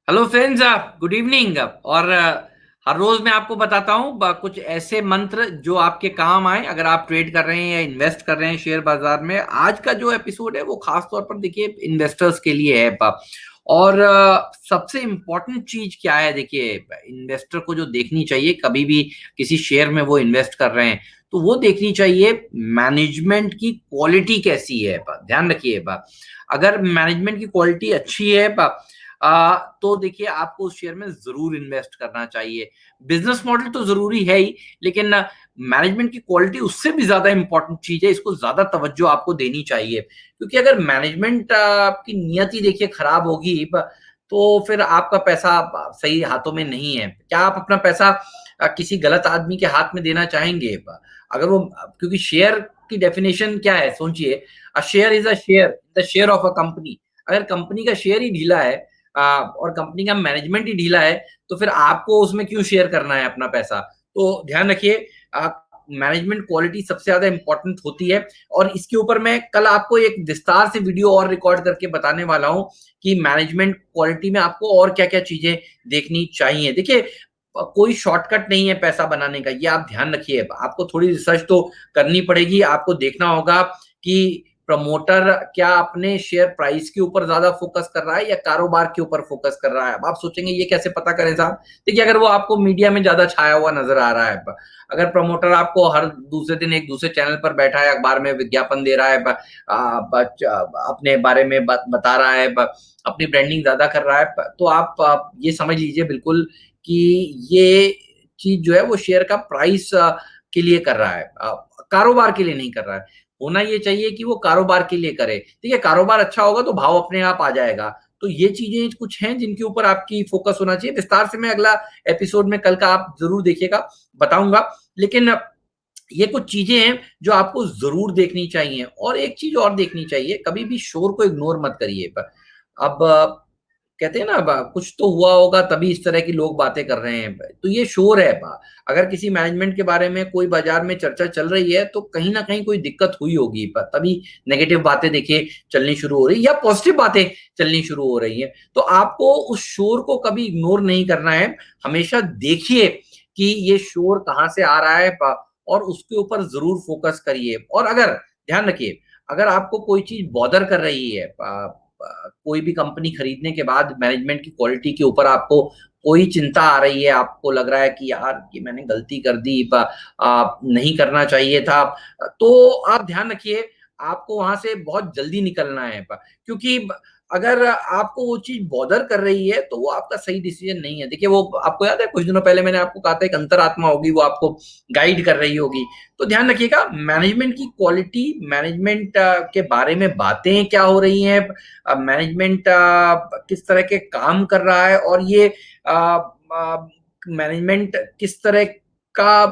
Hello friends, good evening. और हर रोज मैं आपको बताता हूँ कुछ ऐसे मंत्र जो आपके काम आए अगर आप ट्रेड कर रहे हैं या इन्वेस्ट कर रहे हैं शेयर बाजार में। आज का जो एपिसोड है वो खास तौर पर देखिए इन्वेस्टर्स के लिए है। और सबसे इम्पोर्टेंट चीज क्या है, देखिए इन्वेस्टर को जो देखनी चाहिए कभी भी किसी शेयर में वो इन्वेस्ट कर रहे हैं तो वो देखनी चाहिए मैनेजमेंट की क्वालिटी कैसी है। ध्यान रखिए, अगर मैनेजमेंट की क्वालिटी अच्छी है तो देखिए आपको उस शेयर में जरूर इन्वेस्ट करना चाहिए। बिजनेस मॉडल तो जरूरी है ही, लेकिन मैनेजमेंट की क्वालिटी उससे भी ज्यादा इंपॉर्टेंट चीज है। इसको ज्यादा तवज्जो आपको देनी चाहिए, क्योंकि अगर मैनेजमेंट की नियति देखिए खराब होगी तो फिर आपका पैसा सही हाथों में नहीं है। क्या आप अपना पैसा किसी गलत आदमी के हाथ में देना चाहेंगे? अगर वो, क्योंकि शेयर की डेफिनेशन क्या है सोचिए, a share is a share, the share of a company. अगर कंपनी का शेयर ही ढीला है और कंपनी का मैनेजमेंट ही ढीला है तो फिर आपको उसमें क्यों शेयर करना है अपना पैसा? तो ध्यान रखिए, मैनेजमेंट क्वालिटी सबसे ज्यादा इंपॉर्टेंट होती है। और इसके ऊपर मैं कल आपको एक विस्तार से वीडियो और रिकॉर्ड करके बताने वाला हूं कि मैनेजमेंट क्वालिटी में आपको और क्या क्या चीजें देखनी चाहिए। देखिए कोई शॉर्टकट नहीं है पैसा बनाने का, ये आप ध्यान रखिए। आपको थोड़ी रिसर्च तो करनी पड़ेगी, आपको देखना होगा कि प्रमोटर क्या अपने शेयर प्राइस के ऊपर ज्यादा फोकस कर रहा है या कारोबार के ऊपर फोकस कर रहा है। अब आप सोचेंगे ये कैसे पता करें साहब? देखिए अगर वो आपको मीडिया में ज्यादा छाया हुआ नजर आ रहा है, अगर प्रमोटर आपको हर दूसरे दिन एक दूसरे चैनल पर बैठा है, अखबार में विज्ञापन दे रहा है, अपने बारे में बता रहा है, अपनी ब्रांडिंग ज्यादा कर रहा है, तो आप ये समझ लीजिए बिल्कुल कि ये चीज जो है वो शेयर का प्राइस के लिए कर रहा है, कारोबार के लिए नहीं कर रहा है। होना ये चाहिए कि वो कारोबार के लिए करे। ठीक है, कारोबार अच्छा होगा तो भाव अपने आप आ जाएगा। तो ये चीजें कुछ हैं जिनके ऊपर आपकी फोकस होना चाहिए। विस्तार से मैं अगला एपिसोड में कल का आप जरूर देखिएगा, बताऊंगा। लेकिन ये कुछ चीजें हैं जो आपको जरूर देखनी चाहिए। और एक चीज और देखनी चाहिए, कभी भी शोर को इग्नोर मत करिए। अब कहते हैं ना, कुछ तो हुआ होगा तभी इस तरह की लोग बातें कर रहे हैं, तो ये शोर है। अगर किसी मैनेजमेंट के बारे में कोई बाजार में चर्चा चल रही है तो कहीं ना कहीं कोई दिक्कत हुई होगी, तभी नेगेटिव बातें देखिए चलनी शुरू हो रही या पॉजिटिव बातें चलनी शुरू हो रही है। तो आपको उस शोर को कभी इग्नोर नहीं करना है। हमेशा देखिए कि ये शोर कहाँ से आ रहा है और उसके ऊपर जरूर फोकस करिए। और अगर ध्यान रखिए, अगर आपको कोई चीज बॉदर कर रही है, कोई भी कंपनी खरीदने के बाद मैनेजमेंट की क्वालिटी के ऊपर आपको कोई चिंता आ रही है, आपको लग रहा है कि यार ये मैंने गलती कर दी, नहीं करना चाहिए था, तो आप ध्यान रखिए आपको वहां से बहुत जल्दी निकलना है। क्योंकि अगर आपको वो चीज बॉदर कर रही है तो वो आपका सही डिसीजन नहीं है। देखिए वो आपको याद है कुछ दिनों पहले मैंने आपको कहा था एक अंतरात्मा होगी, वो आपको गाइड कर रही होगी। तो ध्यान रखिएगा मैनेजमेंट की क्वालिटी, मैनेजमेंट के बारे में बातें क्या हो रही हैं, मैनेजमेंट किस तरह के काम कर रहा है, और ये मैनेजमेंट किस तरह का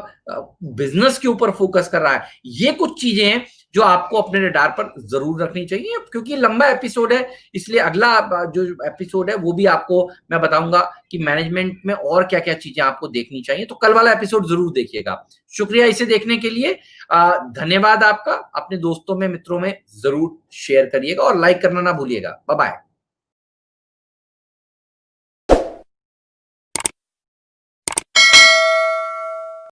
बिजनेस के ऊपर फोकस कर रहा है। ये कुछ चीजें हैं जो आपको अपने रडार पर जरूर रखनी चाहिए। क्योंकि लंबा एपिसोड है इसलिए अगला जो एपिसोड है वो भी आपको मैं बताऊंगा कि मैनेजमेंट में और क्या क्या चीजें आपको देखनी चाहिए। तो कल वाला एपिसोड जरूर देखिएगा। शुक्रिया इसे देखने के लिए। धन्यवाद आपका। अपने दोस्तों में, मित्रों में जरूर शेयर करिएगा और लाइक करना ना भूलिएगा। Bye bye.